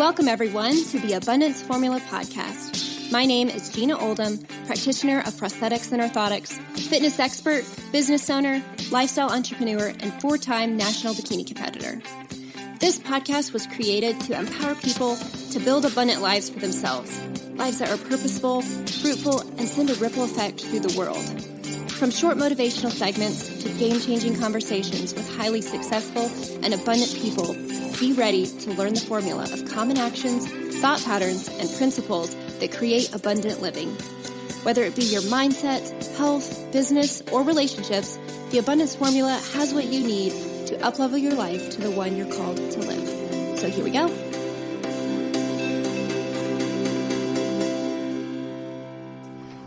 Welcome, everyone, to the Abundance Formula podcast. My name is Gina Oldham, practitioner of prosthetics and orthotics, fitness expert, business owner, lifestyle entrepreneur, and four-time national bikini competitor. This podcast was created to empower people to build abundant lives for themselves, lives that are purposeful, fruitful, and send a ripple effect through the world. From short motivational segments to game-changing conversations with highly successful and abundant people, be ready to learn the formula of common actions, thought patterns, and principles that create abundant living. Whether it be your mindset, health, business, or relationships, the Abundance Formula has what you need to uplevel your life to the one you're called to live. So here we go.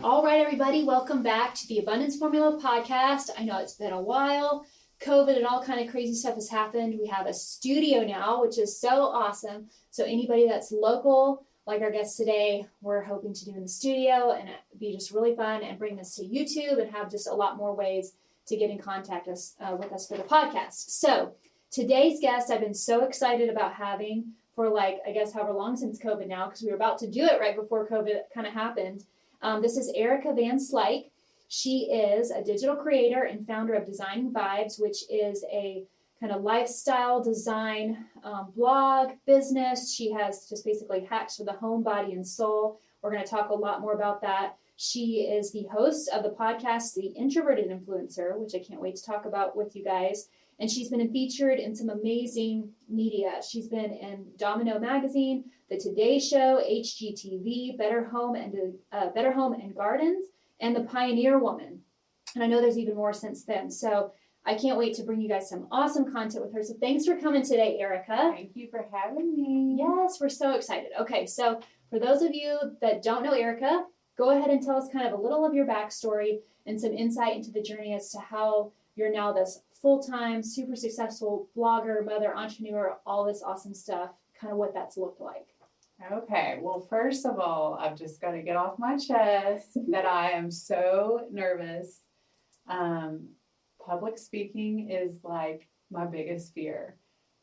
All right, everybody, welcome back to the Abundance Formula podcast. I know it's been a while. COVID and all kind of crazy stuff has happened. We have a studio now, which is so awesome. So anybody that's local, like our guest today, we're hoping to do in the studio and it'd be just really fun and bring this to YouTube and have just a lot more ways to get in contact with us for the podcast. So today's guest, I've been so excited about having for however long since COVID now, because we were about to do it right before COVID kind of happened. This is Erica Van Slyke. She is a digital creator and founder of Designing Vibes, which is a kind of lifestyle design blog business. She has just basically hacks for the home, body, and soul. We're going to talk a lot more about that. She is the host of the podcast, The Introverted Influencer, which I can't wait to talk about with you guys. And she's been featured in some amazing media. She's been in Domino Magazine, The Today Show, HGTV, Better Home and Gardens, and The Pioneer Woman. And I know there's even more since then. So I can't wait to bring you guys some awesome content with her. So thanks for coming today, Erica. Thank you for having me. Yes, we're so excited. Okay, so for those of you that don't know Erica, go ahead and tell us kind of a little of your backstory and some insight into the journey as to how you're now this full-time, super successful blogger, mother, entrepreneur, all this awesome stuff, kind of what that's looked like. Okay, well, first of all, I've just got to get off my chest that I am so nervous. Public speaking is like my biggest fear.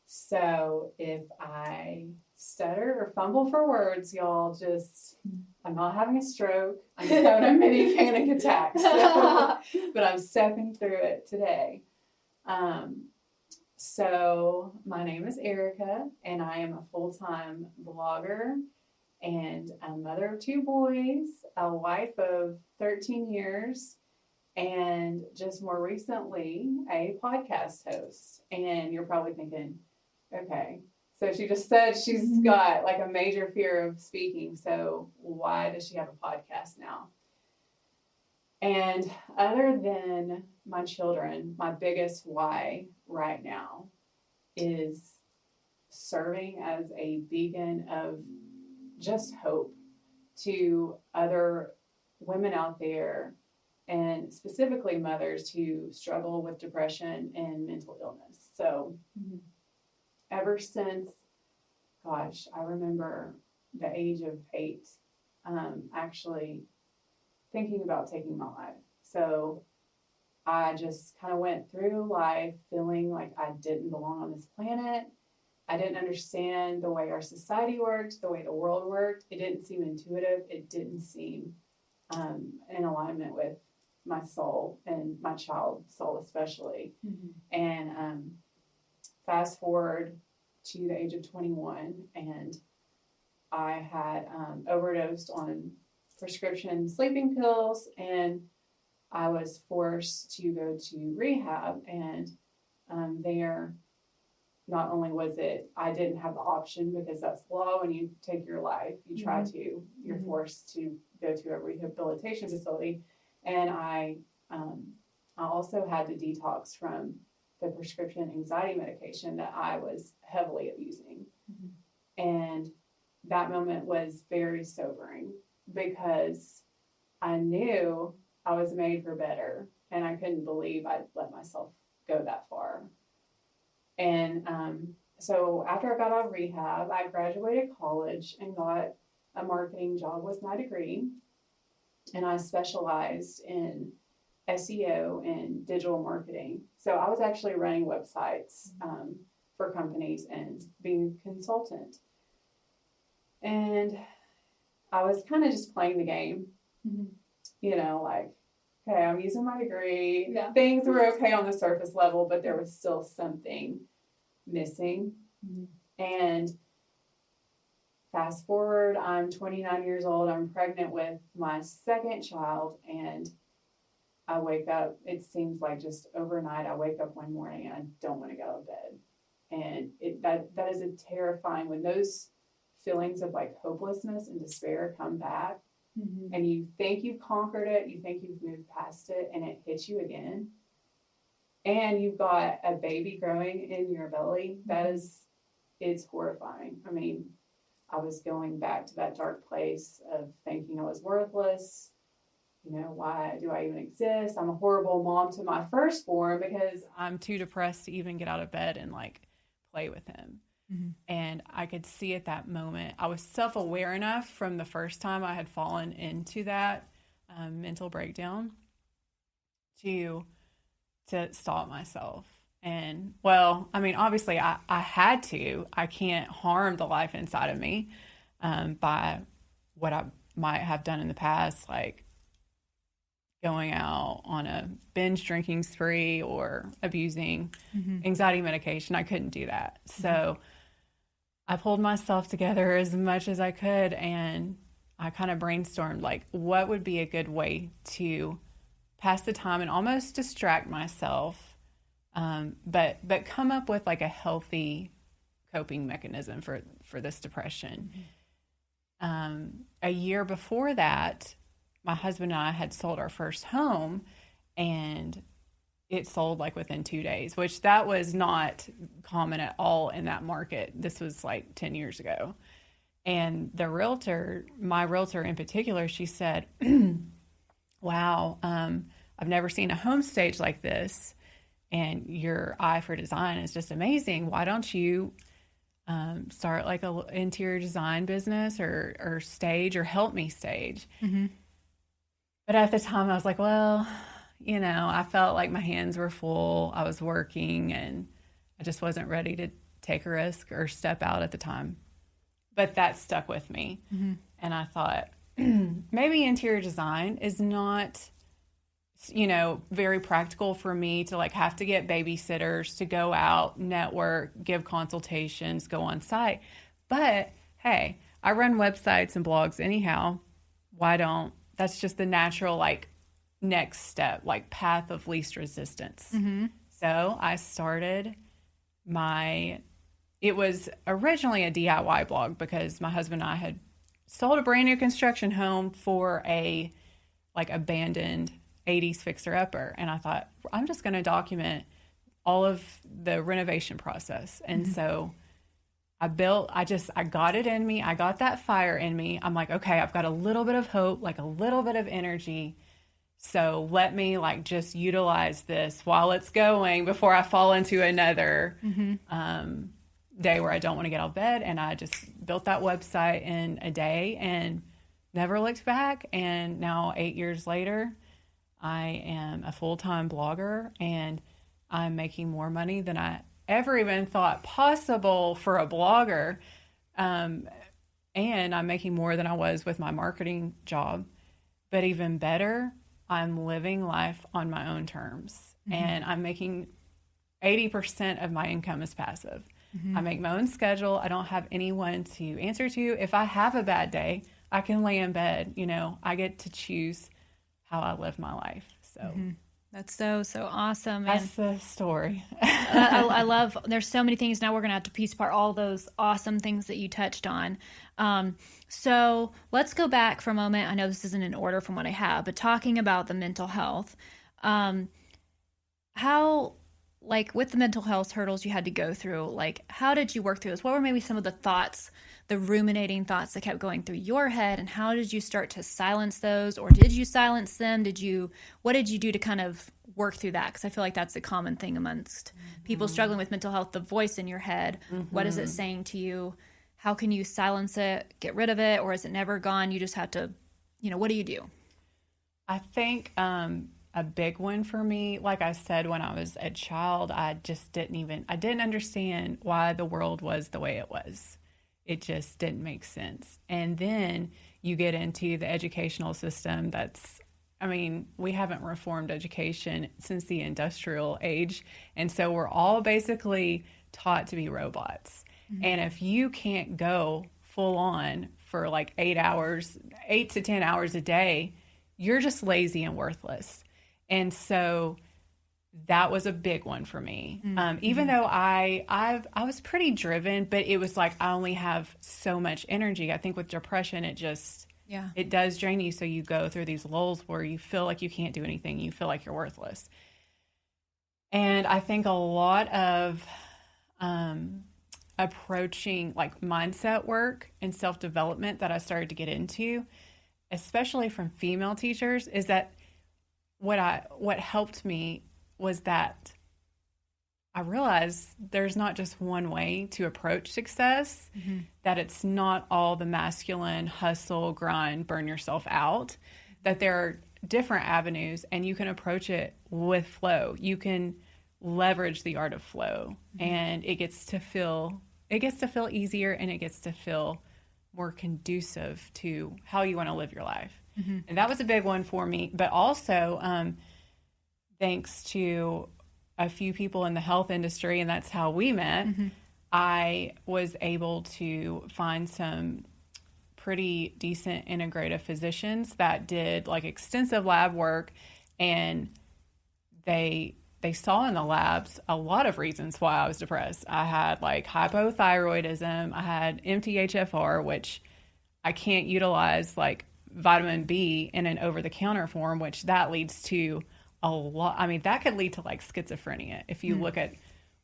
So if I stutter or fumble for words, y'all I'm not having a stroke. I'm just having a mini panic attack. But I'm stepping through it today. So my name is Erica, and I am a full-time blogger and a mother of two boys, a wife of 13 years, and just more recently, a podcast host. And you're probably thinking, okay, so she just said she's got like a major fear of speaking. So why does she have a podcast now? And other than my children, my biggest why right now is serving as a beacon of just hope to other women out there, and specifically mothers who struggle with depression and mental illness. So ever since, I remember the age of 8, actually thinking about taking my life. So I just kind of went through life feeling like I didn't belong on this planet. I didn't understand the way our society worked, the way the world worked. It didn't seem intuitive. It didn't seem in alignment with my soul and my child's soul especially. And fast forward to the age of 21, and I had overdosed on prescription sleeping pills, and I was forced to go to rehab. And there, not only was it, I didn't have the option because that's the law. When you take your life, you try to, you're forced to go to a rehabilitation facility. And I also had to detox from the prescription anxiety medication that I was heavily abusing. And that moment was very sobering because I knew I was made for better, and I couldn't believe I'd let myself go that far. And so after I got out of rehab, I graduated college and got a marketing job with my degree, and I specialized in SEO and digital marketing. So I was actually running websites for companies and being a consultant. And I was kind of just playing the game, you know, like, okay, I'm using my degree. Yeah. Things were okay on the surface level, but there was still something missing. And fast forward, I'm 29 years old. I'm pregnant with my second child, and I wake up, it seems like just overnight, I wake up one morning and I don't want to get out of bed. And that is a terrifying, when those feelings of like hopelessness and despair come back, and you think you've conquered it, you think you've moved past it, and it hits you again. And you've got a baby growing in your belly. It's horrifying. I mean, I was going back to that dark place of thinking I was worthless. You know, why do I even exist? I'm a horrible mom to my firstborn because I'm too depressed to even get out of bed and like play with him. And I could see at that moment, I was self-aware enough from the first time I had fallen into that mental breakdown to stop myself. And well, I mean, obviously I had to. I can't harm the life inside of me by what I might have done in the past, like going out on a binge drinking spree or abusing anxiety medication. I couldn't do that. So I pulled myself together as much as I could, and I kind of brainstormed like what would be a good way to pass the time and almost distract myself, but come up with like a healthy coping mechanism for this depression. A year before that, my husband and I had sold our first home, and it sold like within 2 days, which that was not common at all in that market. This was like 10 years ago. And the realtor, my realtor in particular, she said, wow, I've never seen a home stage like this, and your eye for design is just amazing. Why don't you start like a interior design business or stage, or help me stage? But at the time I was like, well, you know, I felt like my hands were full. I was working and I just wasn't ready to take a risk or step out at the time. But that stuck with me. And I thought, maybe interior design is not, you know, very practical for me to like have to get babysitters, to go out, network, give consultations, go on site. But hey, I run websites and blogs anyhow. Why don't, that's just the natural like next step, like path of least resistance. So I started it was originally a DIY blog because my husband and I had sold a brand new construction home for a like abandoned 80s fixer-upper. And I thought, I'm just going to document all of the renovation process. And so I got it in me. I got that fire in me. I'm like, okay, I've got a little bit of hope, like a little bit of energy. So let me like just utilize this while it's going before I fall into another day where I don't want to get out of bed. And I just built that website in a day and never looked back. And now 8 years later, I am a full-time blogger, and I'm making more money than I ever even thought possible for a blogger. And I'm making more than I was with my marketing job. But even better, I'm living life on my own terms. And I'm making 80% of my income is passive. I make my own schedule. I don't have anyone to answer to. If I have a bad day, I can lay in bed. You know, I get to choose how I live my life. So that's so awesome. That's the story. I love, there's so many things. Now we're going to have to piece apart all those awesome things that you touched on. So let's go back for a moment. I know this isn't in order from what I have, but talking about the mental health, how, like with the mental health hurdles you had to go through, like how did you work through this? What were maybe some of the thoughts, the ruminating thoughts that kept going through your head, and how did you start to silence those, or did you silence them? What did you do to kind of work through that? Because I feel like that's a common thing amongst people struggling with mental health, the voice in your head. What is it saying to you? How can you silence it, get rid of it, or is it never gone? You just have to, what do you do? I think a big one for me, like I said, when I was a child, I just didn't understand why the world was the way it was. it just didn't make sense. And then you get into the educational system we haven't reformed education since the industrial age. And so we're all basically taught to be robots. Mm-hmm. And if you can't go full on for like 8 to 10 hours a day, you're just lazy and worthless. And so that was a big one for me. Mm-hmm. Even though I was pretty driven, but it was like I only have so much energy. I think with depression, it does drain you. So you go through these lulls where you feel like you can't do anything. You feel like you're worthless. And I think a lot of approaching like mindset work and self-development that I started to get into, especially from female teachers, is that what helped me was that I realized there's not just one way to approach success, mm-hmm. that it's not all the masculine hustle, grind, burn yourself out, that there are different avenues and you can approach it with flow. You can leverage the art of flow, mm-hmm. and it gets to feel easier, and it gets to feel more conducive to how you want to live your life. Mm-hmm. And that was a big one for me, but also, thanks to a few people in the health industry, and that's how we met, mm-hmm. I was able to find some pretty decent integrative physicians that did like extensive lab work, and they saw in the labs a lot of reasons why I was depressed. I had like hypothyroidism, I had MTHFR, which I can't utilize like vitamin B in an over-the-counter form, which that leads to a lot. I mean, that could lead to like schizophrenia if you look at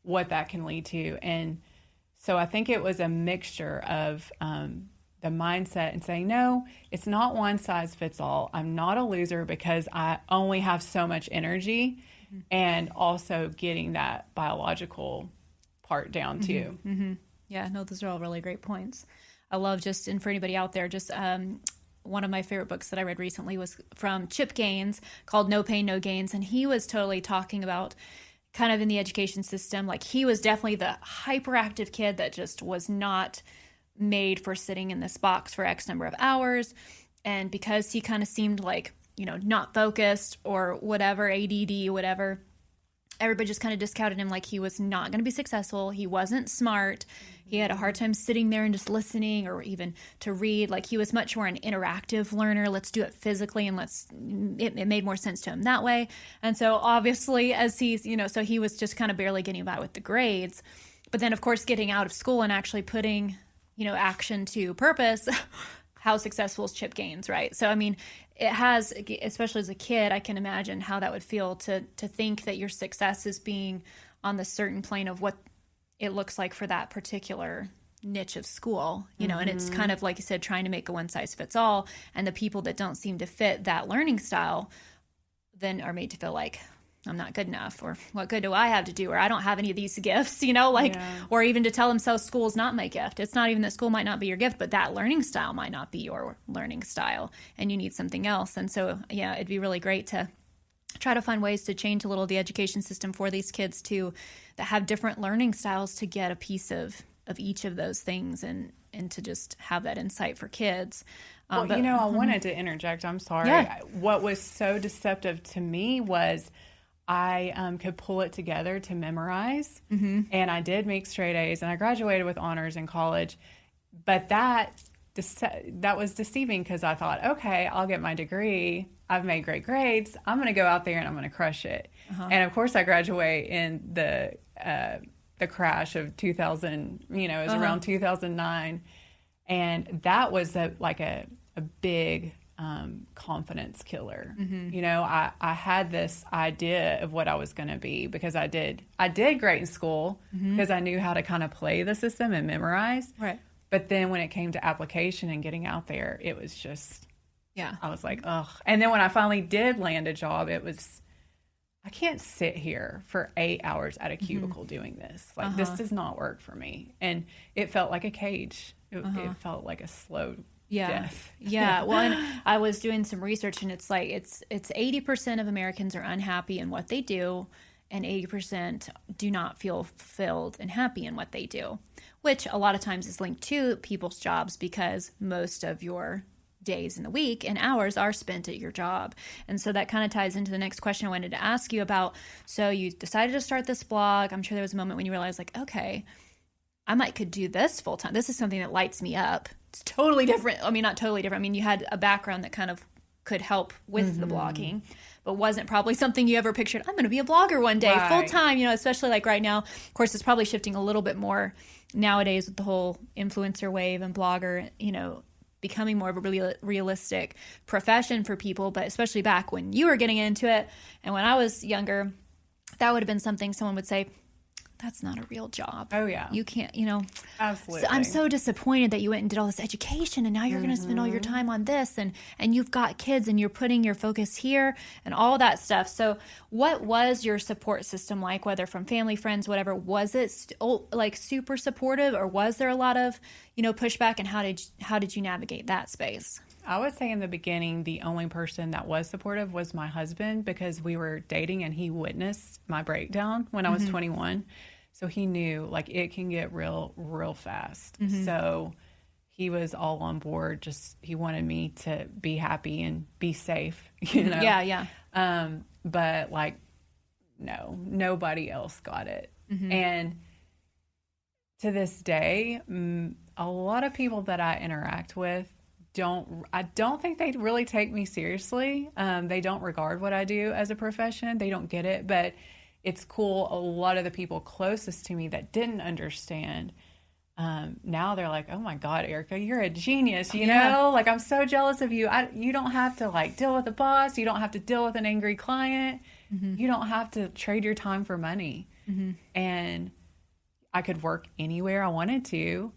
what that can lead to. And so I think it was a mixture of the mindset and saying, no, it's not one size fits all. I'm not a loser because I only have so much energy, mm-hmm. and also getting that biological part down too. Mm-hmm. Mm-hmm. Yeah, no, those are all really great points. I love and for anybody out there, one of my favorite books that I read recently was from Chip Gaines called No Pain, No Gains. And he was totally talking about kind of in the education system, like he was definitely the hyperactive kid that just was not made for sitting in this box for X number of hours. And because he kind of seemed like, not focused or whatever, ADD, whatever, everybody just kind of discounted him like he was not going to be successful. He wasn't smart. He had a hard time sitting there and just listening or even to read. Like he was much more an interactive learner. Let's do it physically, and it made more sense to him that way. And so obviously as he's, so he was just kind of barely getting by with the grades. But then of course getting out of school and actually putting, action to purpose, how successful is Chip Gaines, right? So, I mean, it has, especially as a kid, I can imagine how that would feel to think that your success is being on the certain plane of what it looks like for that particular niche of school, mm-hmm. and it's kind of like you said, trying to make a one size fits all, and the people that don't seem to fit that learning style then are made to feel like I'm not good enough, or what good do I have to do, or I don't have any of these gifts, or even to tell themselves school's not my gift. It's not even that school might not be your gift, but that learning style might not be your learning style and you need something else. And so, yeah, it'd be really great to try to find ways to change a little the education system for these kids that have different learning styles to get a piece of each of those things and to just have that insight for kids. I wanted to interject. I'm sorry. Yeah. What was so deceptive to me was I could pull it together to memorize, mm-hmm. and I did make straight A's, and I graduated with honors in college. But that was deceiving because I thought, okay, I'll get my degree. I've made great grades. I'm going to go out there and I'm going to crush it. Uh-huh. And of course, I graduate in the crash of 2000. It was uh-huh. around 2009, and that was a big confidence killer. Mm-hmm. I had this idea of what I was going to be because I did great in school mm-hmm. because I knew how to kind of play the system and memorize. Right. But then when it came to application and getting out there, it was just, yeah, I was like, ugh. And then when I finally did land a job, it was, I can't sit here for 8 hours at a cubicle mm-hmm. doing this. Like, this does not work for me. And it felt like a cage. It felt like a slow death. Yeah. Well, and I was doing some research, and it's like, it's 80% of Americans are unhappy in what they do. and 80% do not feel fulfilled and happy in what they do, which a lot of times is linked to people's jobs because most of your days in the week and hours are spent at your job. And so that kind of ties into the next question I wanted to ask you about. So you decided to start this blog. I'm sure there was a moment when you realized like, okay, could do this full time. This is something that lights me up. It's totally different. I mean, not totally different. I mean, you had a background that kind of could help with the blogging, but wasn't probably something you ever pictured. I'm going to be a blogger one day, full time, especially like right now. Of course, it's probably shifting a little bit more nowadays with the whole influencer wave and blogger, becoming more of a really realistic profession for people. But especially back when you were getting into it and when I was younger, that would have been something someone would say, that's not a real job. Oh, yeah. You can't, Absolutely. So I'm so disappointed that you went and did all this education and now you're going to spend all your time on this and you've got kids and you're putting your focus here and all that stuff. So what was your support system like, whether from family, friends, whatever? Was it like super supportive or was there a lot of, pushback, and how did you navigate that space? I would say in the beginning, the only person that was supportive was my husband because we were dating and he witnessed my breakdown when I was 21. So he knew like it can get real, real fast. So he was all on board. Just, he wanted me to be happy and be safe, Yeah. But like, no, nobody else got it. And to this day, a lot of people that I interact with, I don't think they really take me seriously. They don't regard what I do as a profession. They don't get it, but it's cool. A lot of the people closest to me that didn't understand, now they're like, oh my God, Erica, you're a genius. You know, like I'm so jealous of you. You don't have to like deal with a boss. You don't have to deal with an angry client. You don't have to trade your time for money. And I could work anywhere I wanted to.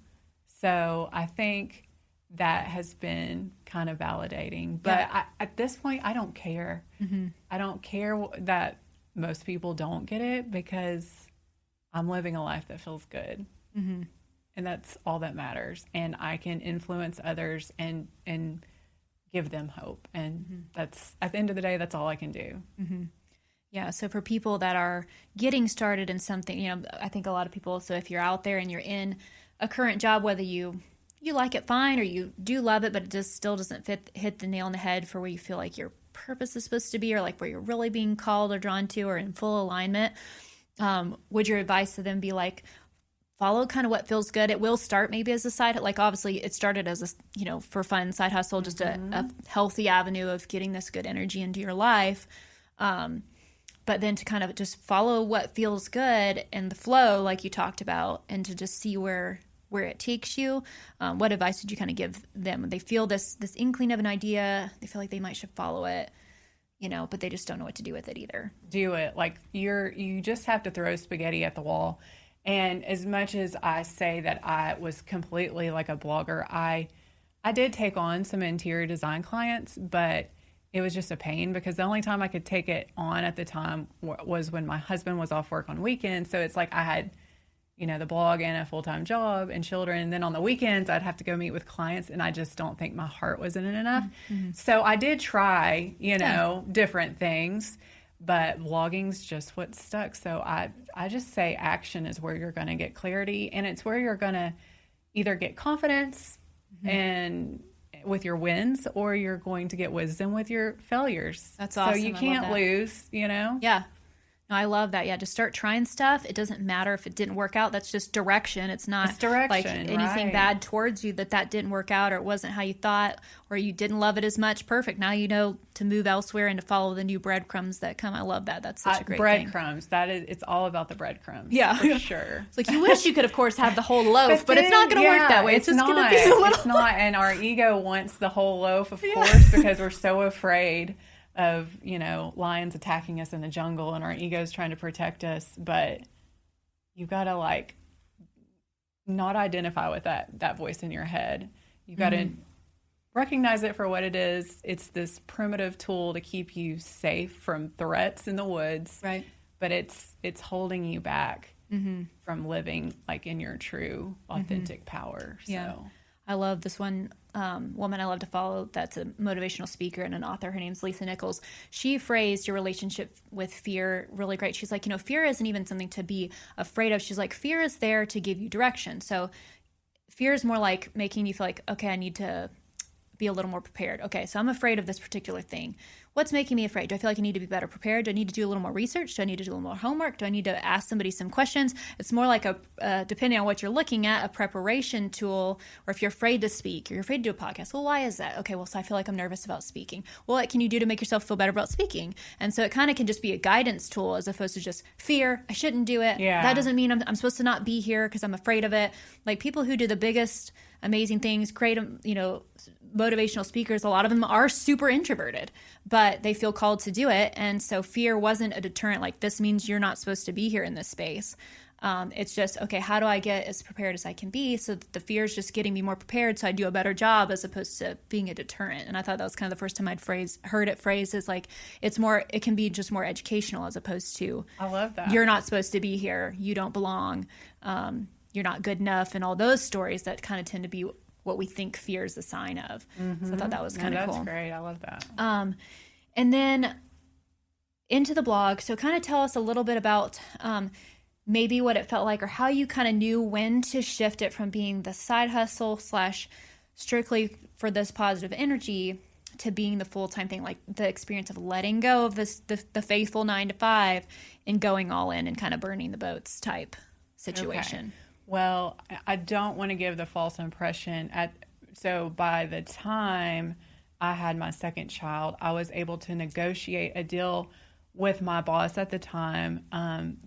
So I think that has been kind of validating. But at this point, I don't care. I don't care that most people don't get it because I'm living a life that feels good. And that's all that matters. And I can influence others and give them hope. And that's, at the end of the day, that's all I can do. Yeah. So for people that are getting started in something, I think a lot of people, so if you're out there and you're in a current job, whether you like it fine or you do love it, but it just still doesn't hit the nail on the head for where you feel like your purpose is supposed to be, or like where you're really being called or drawn to or in full alignment, would your advice to them be like, follow kind of what feels good? It will start maybe as a side, like obviously it started as a, for fun side hustle, just a healthy avenue of getting this good energy into your life. But then to kind of just follow what feels good and the flow, like you talked about, and to just see where it takes you. What advice would you kind of give them when they feel this inkling of an idea, they feel like they might should follow it, but they just don't know what to do with it either? Do it. Like you just have to throw spaghetti at the wall. And as much as I say that I was completely like a blogger, I did take on some interior design clients, but it was just a pain because the only time I could take it on at the time was when my husband was off work on weekends. So it's like I had, the blog and a full-time job and children. And then on the weekends, I'd have to go meet with clients, and I just don't think my heart was in it enough. So I did try, different things, but blogging's just what stuck. So I just say action is where you're going to get clarity, and it's where you're going to either get confidence and with your wins, or you're going to get wisdom with your failures. That's awesome. So you can't lose, Yeah. No, I love that. Yeah. Just start trying stuff. It doesn't matter if it didn't work out. That's just direction. It's not like anything bad towards you that didn't work out, or it wasn't how you thought, or you didn't love it as much. Perfect. Now you know to move elsewhere and to follow the new breadcrumbs that come. I love that. That's such a great breadcrumbs. It's all about the breadcrumbs. Yeah. For sure. It's like you wish you could, of course, have the whole loaf, but it's not going to work that way. It's just going to be a little. It's not. And our ego wants the whole loaf, of course, because we're so afraid of, lions attacking us in the jungle, and our ego's trying to protect us. But you got to not identify with that voice in your head. You got to recognize it for what it is. It's this primitive tool to keep you safe from threats in the woods. Right. But it's holding you back from living in your true authentic power. So. Yeah. I love this one woman I love to follow that's a motivational speaker and an author. Her name's Lisa Nichols. She phrased your relationship with fear really great. She's like, fear isn't even something to be afraid of. She's like, fear is there to give you direction. So fear is more like making you feel like, okay, I need to be a little more prepared. Okay, so I'm afraid of this particular thing. What's making me afraid? Do I feel like I need to be better prepared? Do I need to do a little more research? Do I need to do a little more homework? Do I need to ask somebody some questions? It's more like depending on what you're looking at, a preparation tool. Or if you're afraid to speak, or you're afraid to do a podcast, well, why is that? Okay, well, so I feel like I'm nervous about speaking. Well, what can you do to make yourself feel better about speaking? And so it kind of can just be a guidance tool as opposed to just fear. I shouldn't do it. Yeah. That doesn't mean I'm supposed to not be here because I'm afraid of it. Like people who do the biggest amazing things, great, motivational speakers, a lot of them are super introverted, but they feel called to do it. And so fear wasn't a deterrent, like this means you're not supposed to be here in this space. It's just, okay, how do I get as prepared as I can be so that the fear is just getting me more prepared so I do a better job as opposed to being a deterrent. And I thought that was kind of the first time I'd heard it phrased as like, it can be just more educational as opposed to, I love that. You're not supposed to be here. You don't belong. You're not good enough. And all those stories that kind of tend to be what we think fear is a sign of. Mm-hmm. So I thought that was kind of cool. That's great. I love that. And then into the blog. So kind of tell us a little bit about maybe what it felt like or how you kind of knew when to shift it from being the side hustle / strictly for this positive energy to being the full-time thing, like the experience of letting go of the faithful 9 to 5 and going all in and kind of burning the boats type situation. Okay. Well, I don't want to give the false impression. So by the time I had my second child, I was able to negotiate a deal with my boss at the time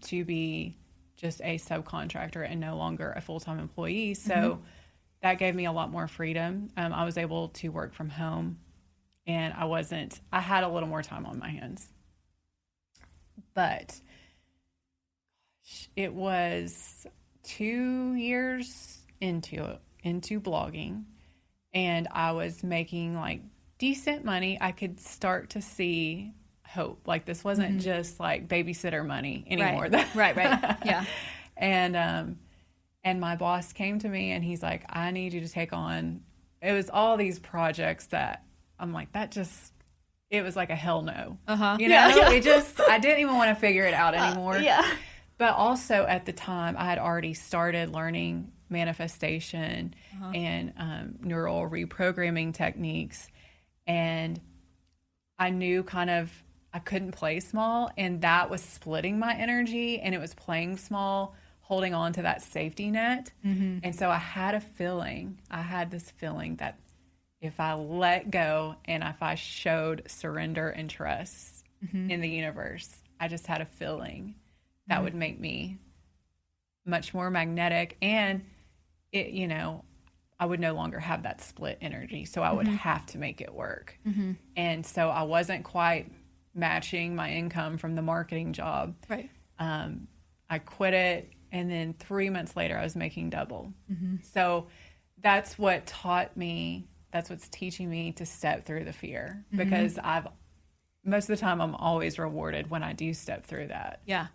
to be just a subcontractor and no longer a full-time employee. So that gave me a lot more freedom. I was able to work from home, and I had a little more time on my hands. But it was 2 years into blogging, and I was making like decent money. I could start to see hope. Like this wasn't just like babysitter money anymore. Right. Yeah. And my boss came to me and he's like, I need you to take on, it was all these projects that I'm like, it was like a hell no. Uh-huh. I didn't even want to figure it out anymore. Yeah. But also at the time, I had already started learning manifestation and neural reprogramming techniques. And I knew I couldn't play small, and that was splitting my energy, and it was playing small, holding on to that safety net. Mm-hmm. And so I had this feeling that if I let go and if I showed surrender and trust in the universe, I just had a feeling that would make me much more magnetic, and I would no longer have that split energy. So I would have to make it work. Mm-hmm. And so I wasn't quite matching my income from the marketing job. Right. I quit it, and then 3 months later I was making double. Mm-hmm. So that's what that's what's teaching me to step through the fear, because most of the time I'm always rewarded when I do step through that. Yeah.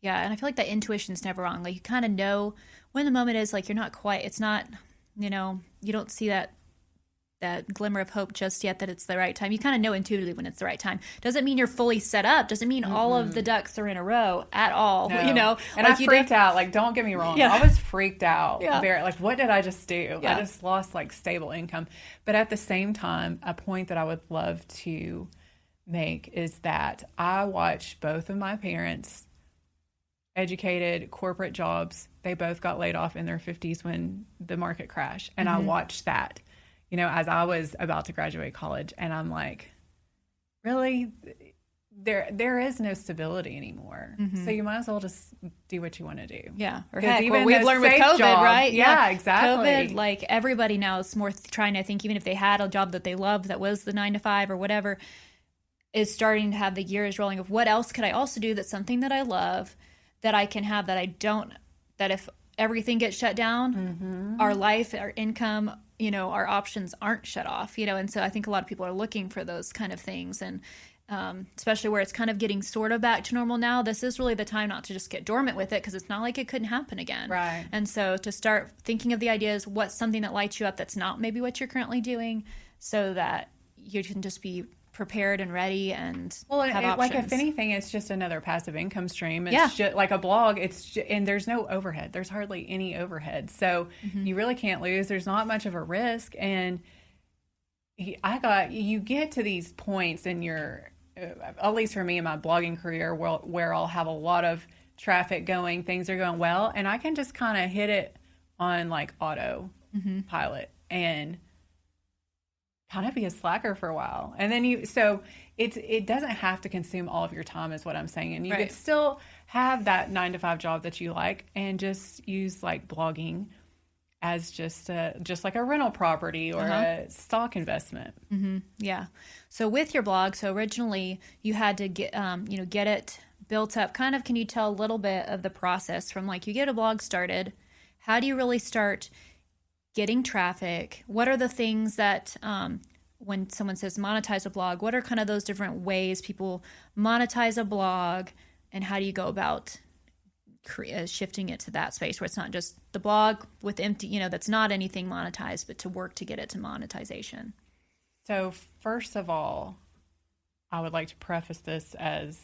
Yeah. And I feel like that intuition's never wrong. Like you kind of know when the moment is, like, it's not, you don't see that glimmer of hope just yet that it's the right time. You kind of know intuitively when it's the right time. Doesn't mean you're fully set up. Doesn't mean all of the ducks are in a row at all. No. And like I freaked out. Like, don't get me wrong. Yeah. I was freaked out. Yeah. Like, what did I just do? Yeah. I just lost like stable income. But at the same time, a point that I would love to make is that I watched both of my parents, educated, corporate jobs. They both got laid off in their 50s when the market crashed. And I watched that, as I was about to graduate college. And I'm like, really? There is no stability anymore. So you might as well just do what you want to do. Yeah. Or heck, what we've learned with COVID, right? Yeah, exactly. COVID, like everybody now is more trying to think, even if they had a job that they loved that was the 9 to 5 or whatever, is starting to have the gears rolling of what else could I also do that's something that I love, that I can have, that if everything gets shut down, our life, our income, our options aren't shut off, and so I think a lot of people are looking for those kind of things. And especially where it's kind of getting sort of back to normal now, this is really the time not to just get dormant with it, because it's not like it couldn't happen again. Right. And so to start thinking of the ideas, what's something that lights you up that's not maybe what you're currently doing, so that you can just be prepared and ready and have options. Like if anything, it's just another passive income stream. It's just like a blog. And there's no overhead. There's hardly any overhead. So you really can't lose. There's not much of a risk. And you get to these points in your, at least for me in my blogging career, where I'll have a lot of traffic going, things are going well, and I can just kind of hit it on like auto pilot and kind of be a slacker for a while. And then it doesn't have to consume all of your time, is what I'm saying. And you could still have that 9-to-5 job that you like and just use like blogging as just like a rental property or a stock investment. Yeah. So with your blog, so originally you had to get it built up. Kind of, can you tell a little bit of the process from like you get a blog started? How do you really start getting traffic? What are the things that, when someone says monetize a blog, what are kind of those different ways people monetize a blog, and how do you go about shifting it to that space where it's not just the blog with empty, that's not anything monetized, but to work to get it to monetization? So first of all, I would like to preface this as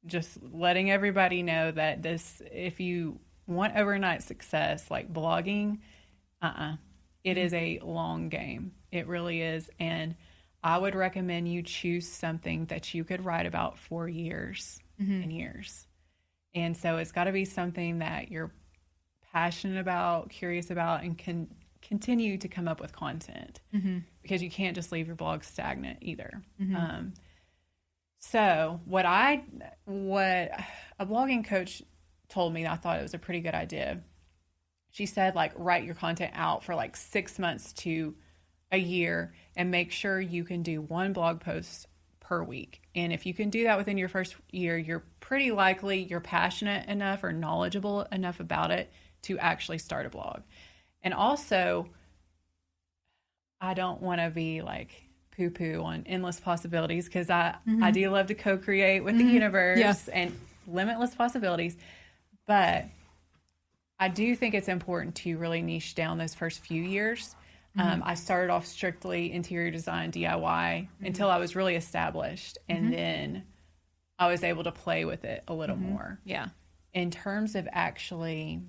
just letting everybody know that if you want overnight success, like blogging, it is a long game. It really is. And I would recommend you choose something that you could write about for years and years. And so it's got to be something that you're passionate about, curious about, and can continue to come up with content, because you can't just leave your blog stagnant either. So what a blogging coach told me, I thought it was a pretty good idea. She said, like, write your content out for like 6 months to a year and make sure you can do one blog post per week. And if you can do that within your first year, you're pretty likely you're passionate enough or knowledgeable enough about it to actually start a blog. And also, I don't want to be like poo-poo on endless possibilities, because I do love to co-create with the universe and limitless possibilities. But I do think it's important to really niche down those first few years. I started off strictly interior design, DIY, until I was really established. And then I was able to play with it a little more. Yeah. In terms of actually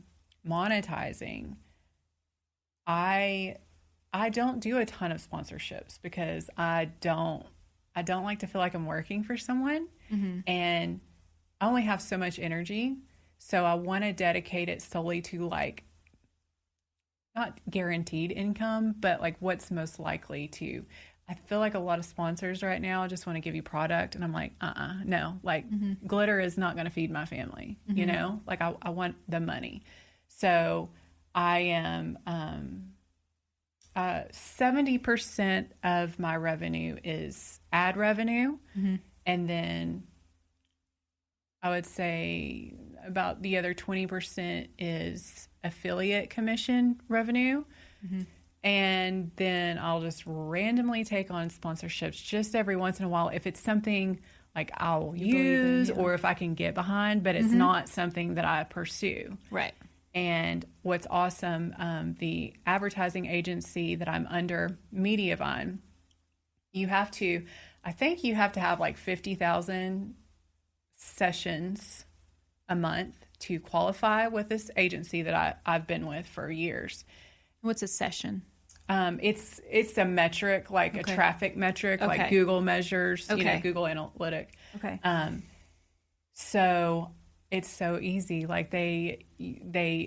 monetizing, I don't do a ton of sponsorships, because I don't like to feel like I'm working for someone, and I only have so much energy. So I want to dedicate it solely to like, not guaranteed income, but like what's most likely to. I feel like a lot of sponsors right now just want to give you product, and I'm like, no, like glitter is not going to feed my family, like I want the money. So I am, 70% of my revenue is ad revenue. And then I would say about the other 20% is affiliate commission revenue. And then I'll just randomly take on sponsorships just every once in a while if it's something like I'll use or if I can get behind, but it's not something that I pursue. Right. And what's awesome, the advertising agency that I'm under, Mediavine, I think you have to have like 50,000 sessions a month to qualify with this agency that I've been with for years. What's a session? It's a metric, like a traffic metric, like Google measures, Google Analytic. Okay. So it's so easy. Like they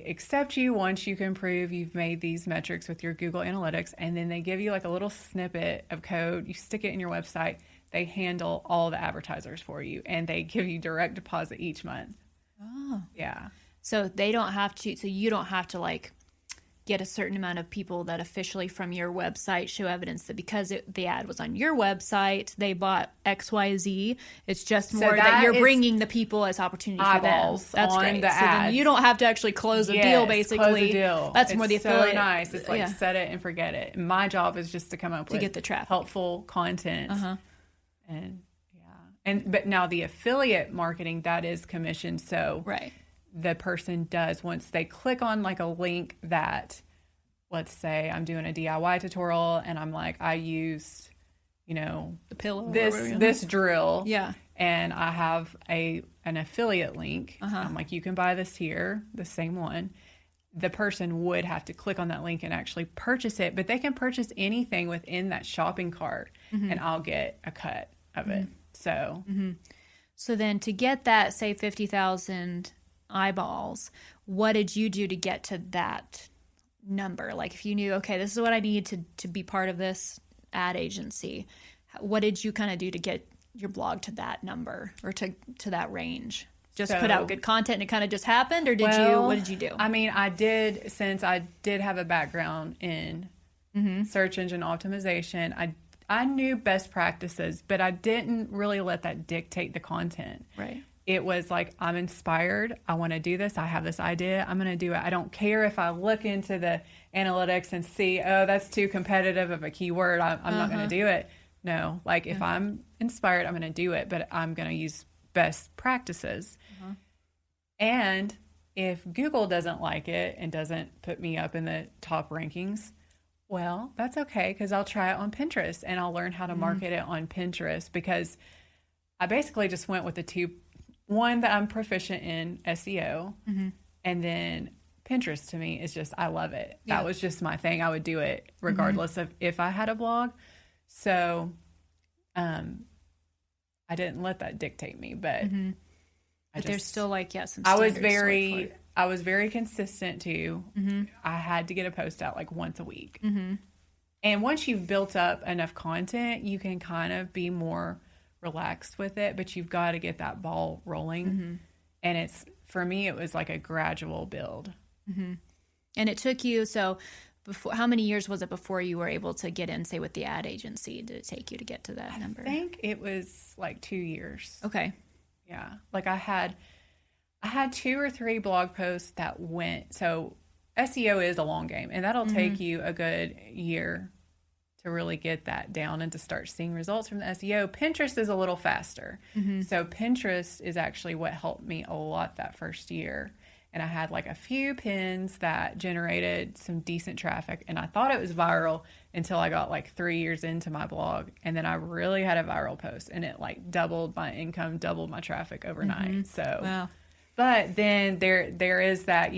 accept you once you can prove you've made these metrics with your Google Analytics, and then they give you like a little snippet of code. You stick it in your website. They handle all the advertisers for you, and they give you direct deposit each month. Oh. Yeah. So they don't have to, so you don't have to like get a certain amount of people that officially from your website show evidence that because the ad was on your website, they bought XYZ. It's just more that you're bringing the people as opportunities for them. That's great. So then you don't have to actually close a deal, basically. Close a deal. That's more the affiliate. So nice. It's like set it and forget it. My job is just to come up with get the traffic. helpful content. And But now the affiliate marketing, that is commission. So Right. the person does, once they click on like a link that, let's say I'm doing a DIY tutorial and I'm like, I used, The pillow. this drill. Yeah. And I have an affiliate link. I'm like, you can buy this here, the same one. The person would have to click on that link and actually purchase it, but they can purchase anything within that shopping cart and I'll get a cut of it. So, So then to get that, say 50,000 eyeballs, what did you do to get to that number? Like if you knew, okay, this is what I need to be part of this ad agency, what did you kind of do to get your blog to that number or to that range? Just put out good content and it kind of just happened, or what did you do? I mean, since I did have a background in search engine optimization, I knew best practices, but I didn't really let that dictate the content. Right. It was like, I'm inspired. I want to do this. I have this idea. I'm going to do it. I don't care if I look into the analytics and see, oh, that's too competitive of a keyword. I'm not going to do it. No, like if I'm inspired, I'm going to do it, but I'm going to use best practices. And if Google doesn't like it and doesn't put me up in the top rankings, well, that's okay, because I'll try it on Pinterest and I'll learn how to market it on Pinterest, because I basically just went with the one that I'm proficient in, SEO, and then Pinterest to me is just, I love it. Yeah. That was just my thing. I would do it regardless of if I had a blog. So I didn't let that dictate me, but But there's still like, some I was standards I was very consistent too. I had to get a post out like once a week. And once you've built up enough content, you can kind of be more relaxed with it, but you've got to get that ball rolling. And for me, it was like a gradual build. And it took you, how many years was it before you were able to get in, say, with the ad agency? Did it take you to get to that number? I think it was like 2 years. Okay. Yeah. Like I had 2 or 3 blog posts that went. So SEO is a long game, and that'll take you a good year to really get that down and to start seeing results from the SEO. Pinterest is a little faster. So Pinterest is actually what helped me a lot that first year. And I had like a few pins that generated some decent traffic, and I thought it was viral until I got like 3 years into my blog. And then I really had a viral post, and it like doubled my income, doubled my traffic overnight. So, wow. But then there is that,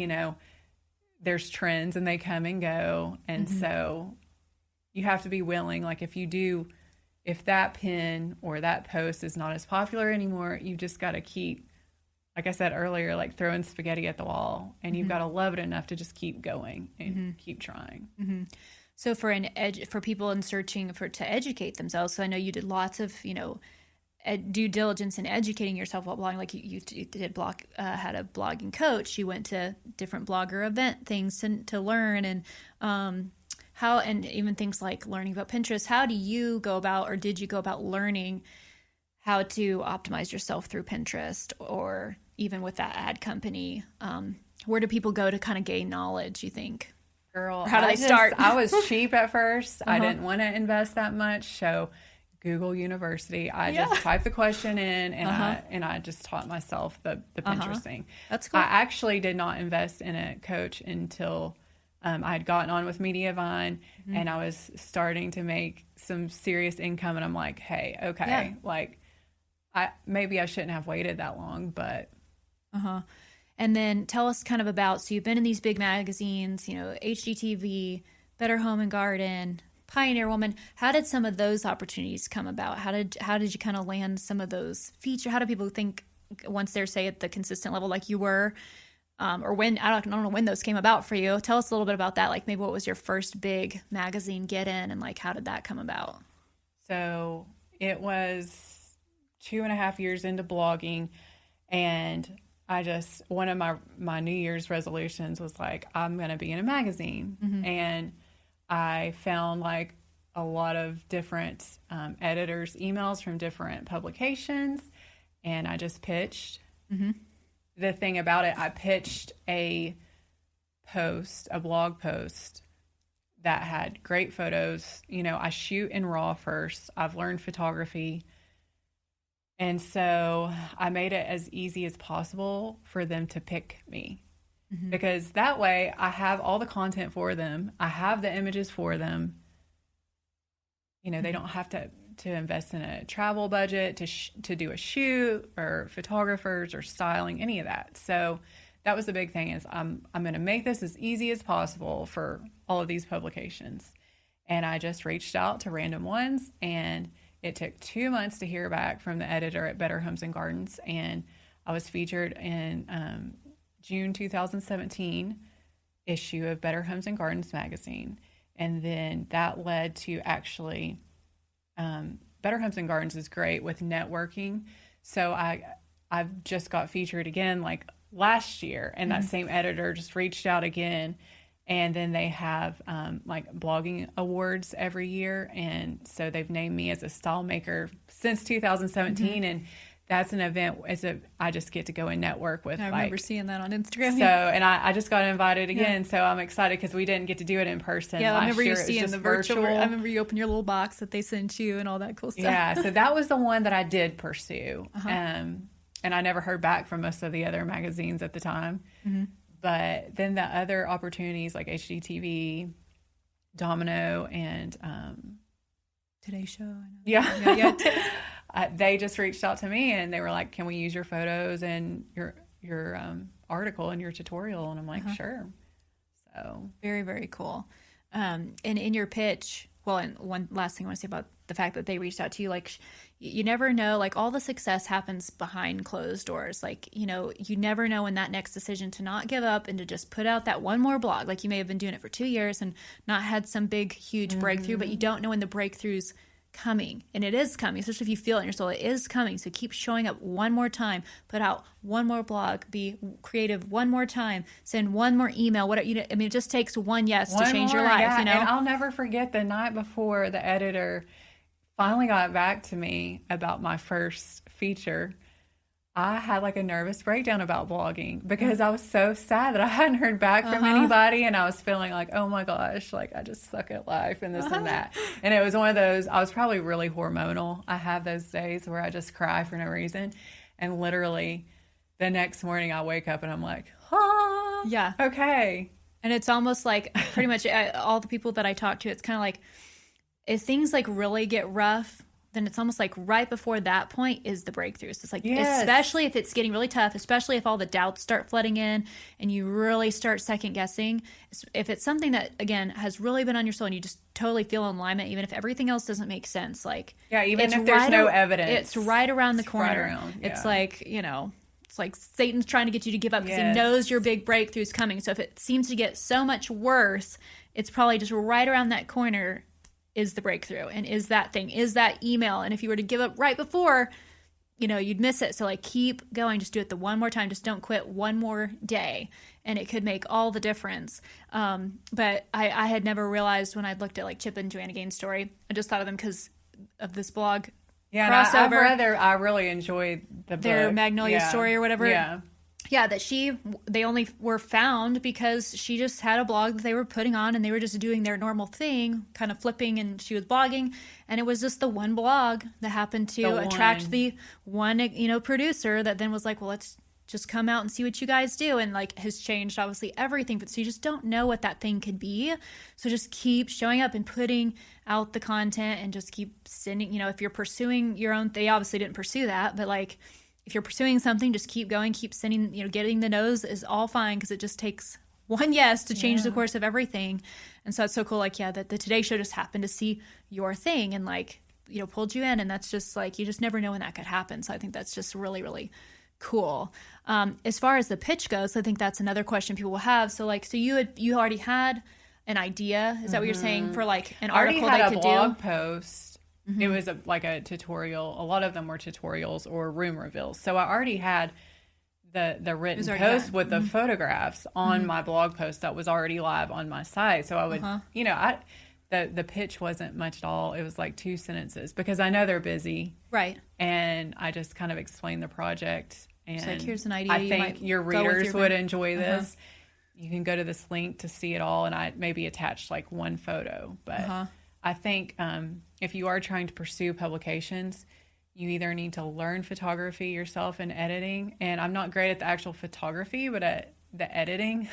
there's trends and they come and go. And so you have to be willing, like if that pin or that post is not as popular anymore, you just got to keep, like I said earlier, like throwing spaghetti at the wall, and you've got to love it enough to just keep going and keep trying. So for people in searching to educate themselves, so I know you did lots of, due diligence in educating yourself while blogging. Like you did had a blogging coach. You went to different blogger event things to learn, and and even things like learning about Pinterest. How do you go about, or did you go about learning how to optimize yourself through Pinterest, or even with that ad company? Where do people go to kind of gain knowledge, you think? Girl, or how do they start? I was cheap at first. I didn't want to invest that much. So Google University, I just typed the question in, and I just taught myself the Pinterest thing. That's cool. I actually did not invest in a coach until I had gotten on with Mediavine, and I was starting to make some serious income, and I'm like, hey, okay, like maybe I shouldn't have waited that long, but. And then tell us kind of about, so you've been in these big magazines, HGTV, Better Home and Garden, Pioneer Woman. How did some of those opportunities come about? How did you kind of land some of those features? How do people think once they're, say, at the consistent level like you were, or when, I don't know when those came about for you. Tell us a little bit about that. Like maybe what was your first big magazine get in, and like how did that come about? So it was 2.5 years into blogging, and one of my New Year's resolutions was like, I'm going to be in a magazine. And I found like a lot of different editors' emails from different publications, and I just pitched. The thing about it, I pitched a blog post that had great photos. I shoot in RAW first. I've learned photography. And so I made it as easy as possible for them to pick me. Because that way I have all the content for them. I have the images for them. You know, they don't have to invest in a travel budget to do a shoot or photographers or styling, any of that. So that was the big thing, is I'm going to make this as easy as possible for all of these publications. And I just reached out to random ones, and it took 2 months to hear back from the editor at Better Homes and Gardens. And I was featured in June 2017 issue of Better Homes and Gardens magazine. And then that led to actually, Better Homes and Gardens is great with networking. So I've just got featured again like last year, and that same editor just reached out again. And then they have like blogging awards every year. And so they've named me as a style maker since 2017. And that's an event, I just get to go and network with. I remember seeing that on Instagram. So, and I just got invited again. So I'm excited because we didn't get to do it in person. Yeah, I remember you year. seeing the virtual. I remember you open your little box that they sent you and all that cool stuff. Yeah, so that was the one that I did pursue. And I never heard back from most of the other magazines at the time. But then the other opportunities like HGTV, Domino, and Today Show. Yeah. They just reached out to me and they were like, "Can we use your photos and your article and your tutorial?" And I'm like, "Sure." So very, very cool. And in your pitch, well, and one last thing I want to say about the fact that they reached out to you, like you never know, like all the success happens behind closed doors. Like, you know, you never know when that next decision to not give up and to just put out that one more blog. Like you may have been doing it for 2 years and not had some big, huge breakthrough, but you don't know when the breakthrough's coming. And it is coming, especially if you feel it in your soul. It is coming. So keep showing up one more time, put out one more blog, be creative one more time, send one more email. What you know, I mean, it just takes one yes to change your life. You know, and I'll never forget the night before the editor finally got back to me about my first feature. I had like a nervous breakdown about blogging because I was so sad that I hadn't heard back from anybody, and I was feeling like, oh my gosh, like I just suck at life and this and that. And it was one of those, I was probably really hormonal. I have those days where I just cry for no reason. And literally the next morning I wake up and I'm like, yeah, okay. And it's almost like pretty much all the people that I talk to, it's kind of like if things like really get rough, then it's almost like right before that point is the breakthrough. So it's like, especially if it's getting really tough, especially if all the doubts start flooding in and you really start second guessing. If it's something that, again, has really been on your soul and you just totally feel in alignment, even if everything else doesn't make sense, like, even if there's no evidence, it's right around the corner. Right around, It's like, you know, it's like Satan's trying to get you to give up because he knows your big breakthrough's coming. So if it seems to get so much worse, it's probably just right around that corner is the breakthrough, and is that thing, is that email. And if you were to give up right before, you know, you'd miss it. So like keep going, just do it the one more time, just don't quit one more day, and it could make all the difference. But I had never realized when I'd looked at like Chip and Joanna Gaines' story, I just thought of them because of this blog crossover. I really enjoyed their Magnolia story or whatever. Yeah, that they only were found because she just had a blog that they were putting on, and they were just doing their normal thing, kind of flipping, and she was blogging, and it was just the one blog that happened to attract the one, you know, producer that then was like, well, let's just come out and see what you guys do, and like has changed obviously everything. But so you just don't know what that thing could be, so just keep showing up and putting out the content, and just keep sending, you know, if you're pursuing your own, they obviously didn't pursue that, but like if you're pursuing something, just keep going, keep sending, you know, getting the no's is all fine, because it just takes one yes to change the course of everything. And so it's so cool, like, that the Today Show just happened to see your thing and like, you know, pulled you in. And that's just like, you just never know when that could happen. So I think that's just really, really cool. As far as the pitch goes, I think that's another question people will have. So like, so you already had an idea. Is that what you're saying, for like an article I already had had a blog post. It was like a tutorial. A lot of them were tutorials or room reveals. So I already had the written post with the photographs on my blog post that was already live on my site. So I would, you know, the pitch wasn't much at all. It was like 2 sentences because I know they're busy. Right. And I just kind of explained the project. And it's like, here's an idea. I think your readers would enjoy this. You can go to this link to see it all. And I maybe attached like one photo. But I think if you are trying to pursue publications, you either need to learn photography yourself and editing. And I'm not great at the actual photography, but at the editing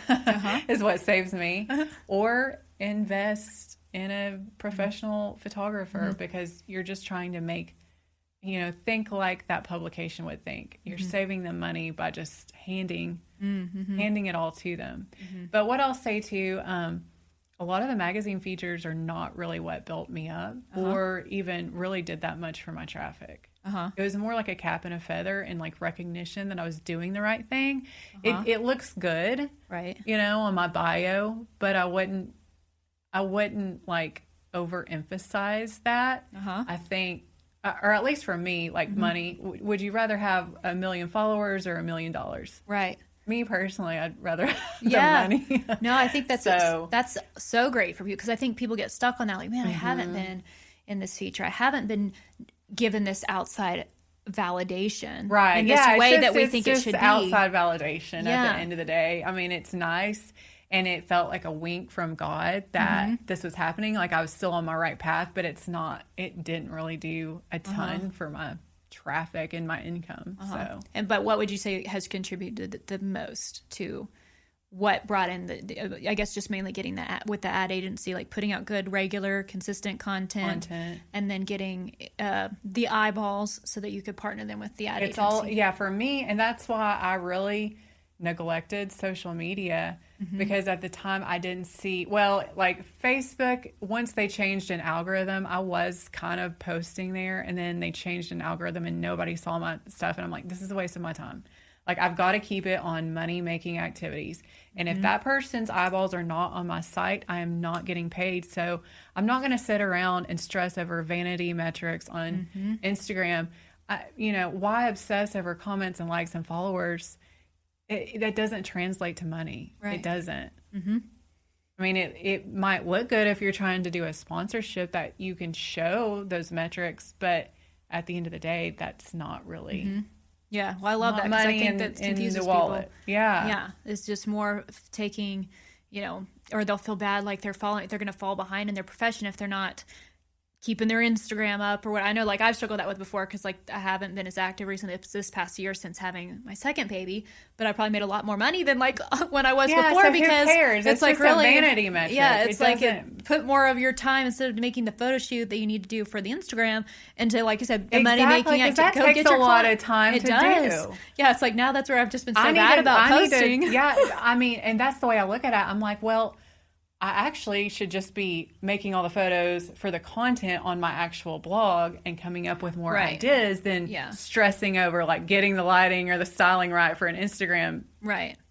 is what saves me. Or invest in a professional photographer because you're just trying to make, think like that publication would think. You're saving them money by just handing it all to them. But what I'll say too, a lot of the magazine features are not really what built me up or even really did that much for my traffic. It was more like a cap and a feather and like recognition that I was doing the right thing. It looks good, right? On my bio, but I wouldn't like overemphasize that. I think, or at least for me, like money, would you rather have 1 million followers or $1 million? Right. Me personally, I'd rather have the money. No, I think that's so great for you, because I think people get stuck on that. Like, man, I haven't been in this feature. I haven't been given this outside validation, right? In this way that we think it should be. Outside validation at the end of the day. I mean, it's nice, and it felt like a wink from God that this was happening. Like I was still on my right path, but it's not. It didn't really do a ton for my traffic and my income. But what would you say has contributed the most to what brought in I guess just mainly getting that with the ad agency, like putting out good, regular, consistent content. And then getting the eyeballs so that you could partner them with the ad agency. It's all, for me. And that's why I really neglected social media, because at the time I didn't see, like Facebook, once they changed an algorithm, I was kind of posting there, and then they changed an algorithm and nobody saw my stuff. And I'm like, this is a waste of my time. Like, I've got to keep it on money-making activities. And if that person's eyeballs are not on my site, I am not getting paid. So I'm not going to sit around and stress over vanity metrics on Instagram. Why obsess over comments and likes and followers? That doesn't translate to money. Right. It doesn't. I mean, it might look good if you're trying to do a sponsorship that you can show those metrics, but at the end of the day, that's not really... Yeah, well, I love that, because I think that confuses people. Yeah, it's just more taking, or they'll feel bad, like they're going to fall behind in their profession if they're not keeping their Instagram up or what. I know, like, I've struggled that with before, because like I haven't been as active recently this past year since having my second baby, but I probably made a lot more money than like when I was before, so because who cares? It's like really a vanity metric. Yeah, it's like put more of your time, instead of making the photo shoot that you need to do for the Instagram, into, like you said, the money making activity. That takes a lot of time to do. Yeah, it's like now that's where I've just been so bad about posting. I mean, and that's the way I look at it. I'm like, well, I actually should just be making all the photos for the content on my actual blog and coming up with more ideas than stressing over like getting the lighting or the styling right for an Instagram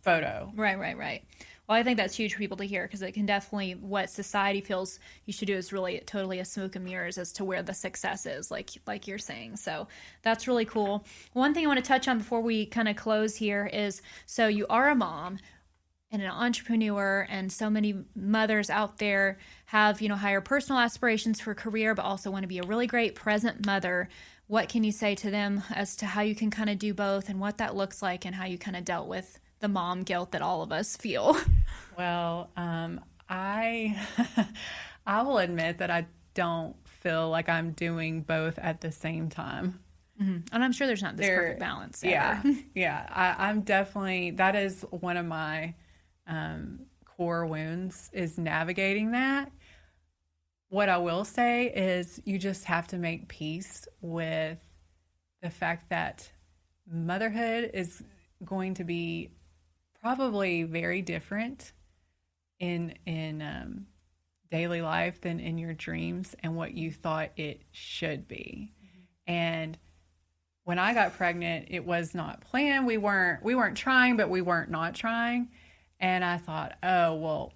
photo. Right. Well, I think that's huge for people to hear, because it can definitely, what society feels you should do is really totally a smoke and mirrors as to where the success is, like you're saying. So that's really cool. One thing I want to touch on before we kind of close here is, so you are a mom and an entrepreneur, and so many mothers out there have, higher personal aspirations for career, but also want to be a really great present mother. What can you say to them as to how you can kind of do both, and what that looks like, and how you kind of dealt with the mom guilt that all of us feel? Well, I will admit that I don't feel like I'm doing both at the same time. And I'm sure there's not this perfect balance ever. I'm definitely, that is one of my core wounds, is navigating that. What I will say is you just have to make peace with the fact that motherhood is going to be probably very different in daily life than in your dreams and what you thought it should be. And when I got pregnant, it was not planned. We weren't trying, but we weren't not trying. And I thought, oh, well,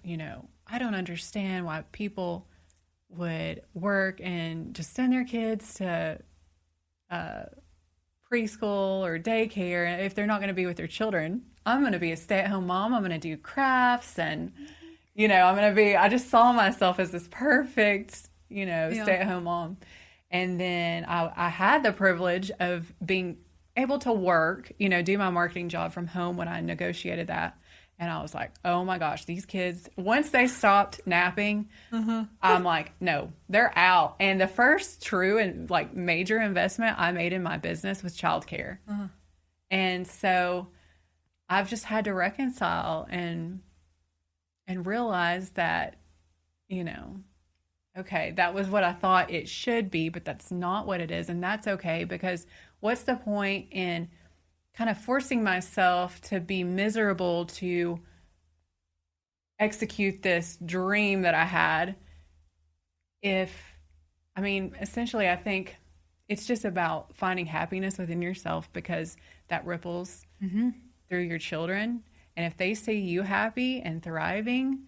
I don't understand why people would work and just send their kids to preschool or daycare if they're not going to be with their children. I'm going to be a stay-at-home mom. I'm going to do crafts, and, I just saw myself as this perfect, stay-at-home mom. And then I had the privilege of being able to work, do my marketing job from home when I negotiated that. And I was like, oh my gosh, these kids, once they stopped napping, I'm like, no, they're out. And the first true and like major investment I made in my business was childcare. And so I've just had to reconcile and realize that, you know, okay, that was what I thought it should be, but that's not what it is. And that's okay, because what's the point in kind of forcing myself to be miserable to execute this dream that I had essentially I think it's just about finding happiness within yourself, because that ripples through your children. And if they see you happy and thriving,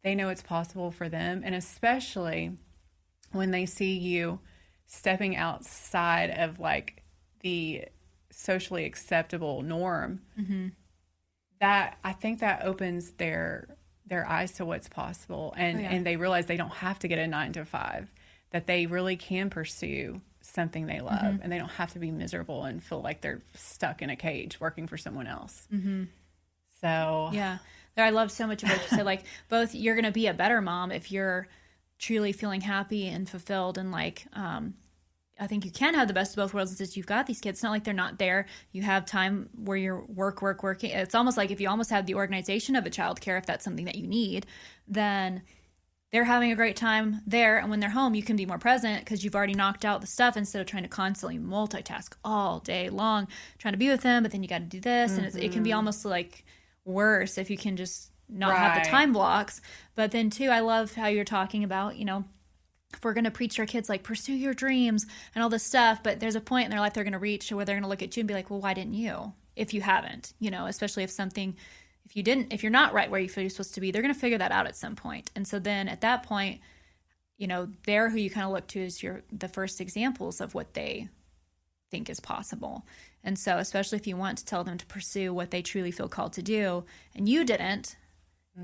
they know it's possible for them. And especially when they see you stepping outside of like the socially acceptable norm, that I think that opens their eyes to what's possible. And they realize they don't have to get a 9-to-5, that they really can pursue something they love, and they don't have to be miserable and feel like they're stuck in a cage working for someone else. So yeah, I love so much of what you said. Like, both, you're going to be a better mom if you're truly feeling happy and fulfilled, and like, I think you can have the best of both worlds, since you've got these kids. It's not like they're not there. You have time where you're working. It's almost like if you almost have the organization of a childcare, if that's something that you need, then they're having a great time there. And when they're home, you can be more present because you've already knocked out the stuff, instead of trying to constantly multitask all day long, trying to be with them, but then you got to do this. And it can be almost like worse if you can just not have the time blocks. But then too, I love how you're talking about, you know, if we're going to preach to our kids, like, pursue your dreams and all this stuff, but there's a point in their life they're going to reach where they're going to look at you and be like, well, why didn't you? If you haven't, you know, especially if you're not right where you feel you're supposed to be, they're going to figure that out at some point. And so then at that point, you know, they're who you kind of look to as the first examples of what they think is possible. And so, especially if you want to tell them to pursue what they truly feel called to do, and you didn't,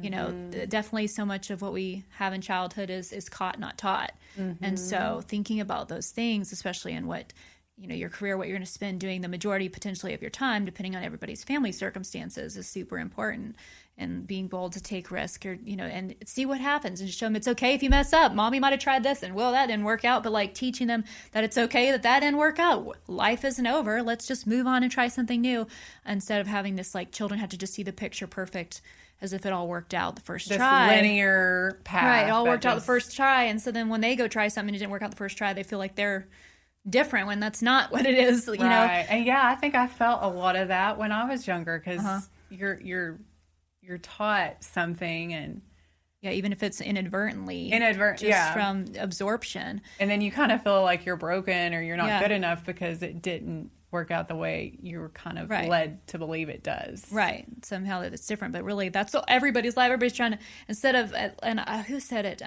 you know, definitely so much of what we have in childhood is caught, not taught. And so thinking about those things, especially in what, you know, your career, what you're going to spend doing the majority potentially of your time, depending on everybody's family circumstances, is super important. And being bold to take risk, or, you know, and see what happens, and just show them it's okay if you mess up. Mommy might have tried this and, well, that didn't work out, but like teaching them that it's okay that didn't work out. Life isn't over. Let's just move on and try something new, instead of having this, like, children have to just see the picture perfect, as if it all worked out the first try. This linear path. Right, it all worked out the first try. And so then when they go try something and it didn't work out the first try, they feel like they're different, when that's not what it is, you know? And yeah, I think I felt a lot of that when I was younger, because you're taught something, and yeah, even if it's inadvertently, from absorption. And then you kind of feel like you're broken, or you're not good enough because it didn't work out the way you were kind of led to believe it does. Right. Somehow that it's different, but really that's everybody's life. Everybody's trying to, instead of, and who said it?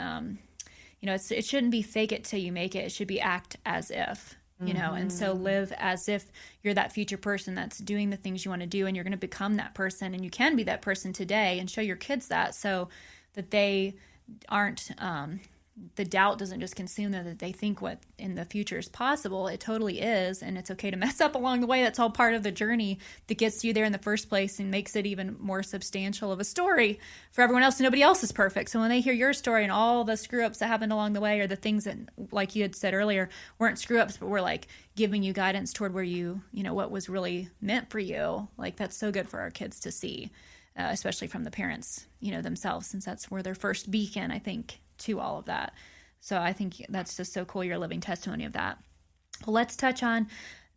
You know, it shouldn't be fake it till you make it. It should be act as if, you know, and so live as if you're that future person that's doing the things you want to do, and you're going to become that person, and you can be that person today, and show your kids that, so that they aren't, the doubt doesn't just consume them, that they think what in the future is possible. It totally is, and it's okay to mess up along the way. That's all part of the journey that gets you there in the first place, and makes it even more substantial of a story for everyone else. Nobody else is perfect. So when they hear your story and all the screw ups that happened along the way, or the things that, like you had said earlier, weren't screw ups, but were like giving you guidance toward where you know, what was really meant for you, like, that's so good for our kids to see, especially from the parents, you know, themselves, since that's where their first beacon, I think, to all of that. So I think that's just so cool. You're a living testimony of that. Well, let's touch on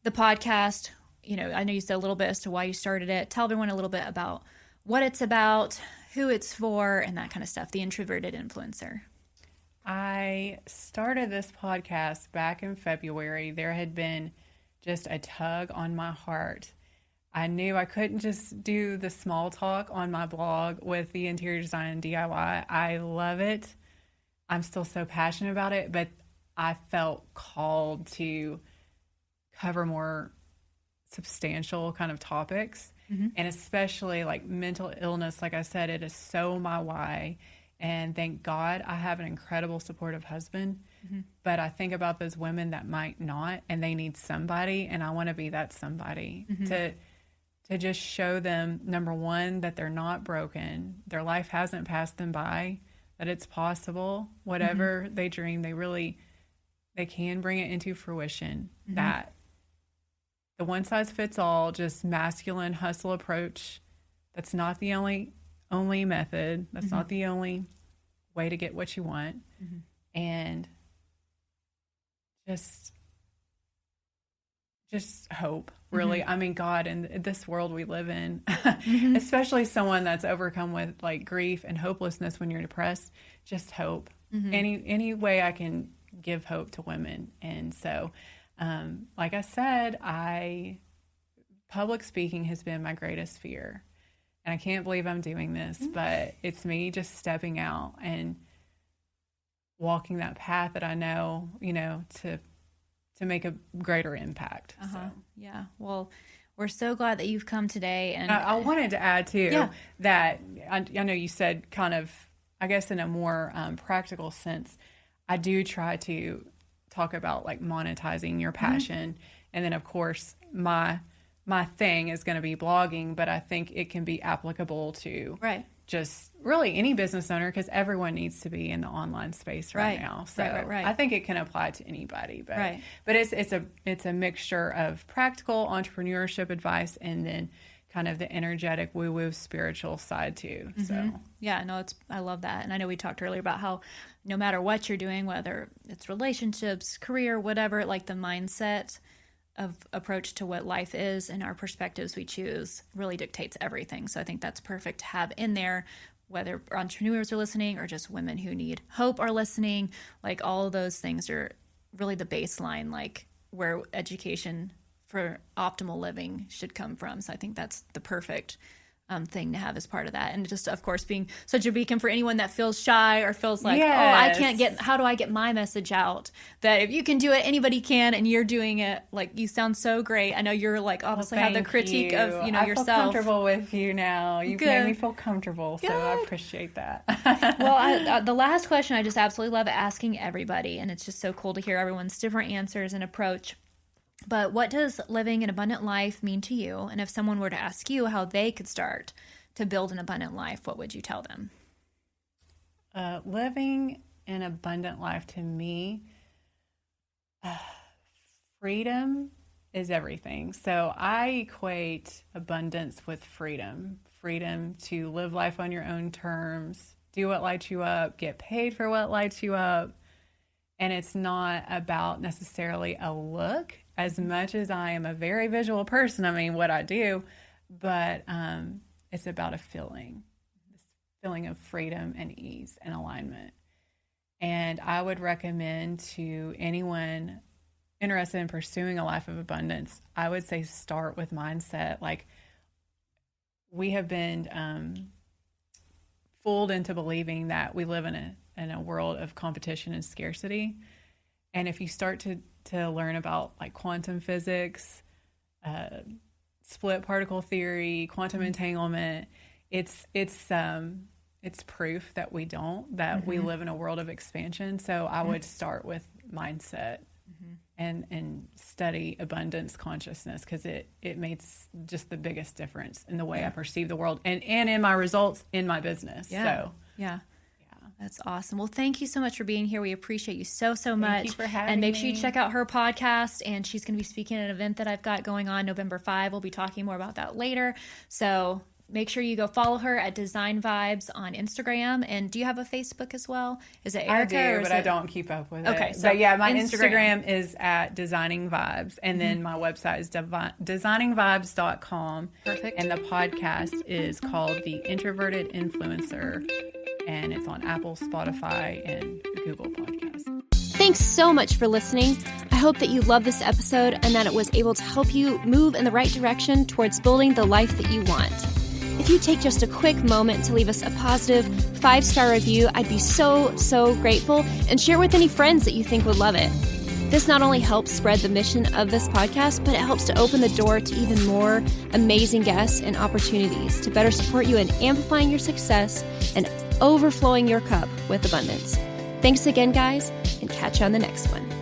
the podcast. You know, I know you said a little bit as to why you started it. Tell everyone a little bit about what it's about, who it's for, and that kind of stuff. The Introverted Influencer. I started this podcast back in February. There had been just a tug on my heart. I knew I couldn't just do the small talk on my blog with the interior design and DIY. I love it. I'm still so passionate about it, but I felt called to cover more substantial kind of topics, and especially like mental illness. Like I said, it is so my why, and thank God I have an incredible supportive husband, but I think about those women that might not, and they need somebody, and I want to be that somebody to to just show them, number one, that they're not broken. Their life hasn't passed them by, that it's possible. Whatever they dream, they can bring it into fruition. That the one size fits all, just masculine hustle approach, that's not the only method. That's not the only way to get what you want. And just hope, really. I mean, God, in this world we live in, especially someone that's overcome with like grief and hopelessness when you're depressed, just hope. Any way I can give hope to women. And so, like I said, public speaking has been my greatest fear. And I can't believe I'm doing this, but it's me just stepping out and walking that path that I know, to make a greater impact. So. Yeah. Well, we're so glad that you've come today. And I wanted to add too that I know you said kind of, I guess in a more practical sense, I do try to talk about like monetizing your passion. And then of course my thing is going to be blogging, but I think it can be applicable to just really any business owner, because everyone needs to be in the online space right now. So I think it can apply to anybody, but it's a mixture of practical entrepreneurship advice and then kind of the energetic woo-woo spiritual side too. So yeah, no, I love that. And I know we talked earlier about how no matter what you're doing, whether it's relationships, career, whatever, like the mindset of approach to what life is and our perspectives we choose really dictates everything. So I think that's perfect to have in there, whether entrepreneurs are listening or just women who need hope are listening. Like all of those things are really the baseline, like where education for optimal living should come from. So I think that's the perfect thing to have as part of that. And just, of course, being such a beacon for anyone that feels shy or feels like, how do I get my message out? That if you can do it, anybody can, and you're doing it. Like, you sound so great. I know you're like, obviously have the critique of, yourself. I feel comfortable with you now. You've made me feel comfortable. So I appreciate that. Well, the last question I just absolutely love asking everybody, and it's just so cool to hear everyone's different answers and approach. But what does living an abundant life mean to you? And if someone were to ask you how they could start to build an abundant life, what would you tell them? Living an abundant life to me, freedom is everything. So I equate abundance with freedom. Freedom to live life on your own terms, do what lights you up, get paid for what lights you up. And it's not about necessarily a look as much as I am a very visual person. I mean, what I do, but it's about a feeling, this feeling of freedom and ease and alignment. And I would recommend to anyone interested in pursuing a life of abundance, I would say start with mindset. Like, we have been fooled into believing that we live in a world of competition and scarcity. And if you start to learn about like quantum physics, split particle theory, quantum entanglement, it's proof that we don't, that we live in a world of expansion. So I would start with mindset and study abundance consciousness, because it makes just the biggest difference in the way I perceive the world and in my results in my business. That's awesome. Well, thank you so much for being here. We appreciate you so much. Thank you for having me. And make sure you check out her podcast. And she's going to be speaking at an event that I've got going on November 5. We'll be talking more about that later. So make sure you go follow her at Design Vibes on Instagram. And do you have a Facebook as well? Is it Erica? I do, but I don't keep up with it. Okay. So yeah, my Instagram is at Designing Vibes. And then my website is designingvibes.com. Perfect. And the podcast is called The Introverted Influencer. And it's on Apple, Spotify, and Google Podcasts. Thanks so much for listening. I hope that you love this episode and that it was able to help you move in the right direction towards building the life that you want. If you take just a quick moment to leave us a positive 5-star review, I'd be so grateful, and share with any friends that you think would love it. This not only helps spread the mission of this podcast, but it helps to open the door to even more amazing guests and opportunities to better support you in amplifying your success and overflowing your cup with abundance. Thanks again, guys, and catch you on the next one.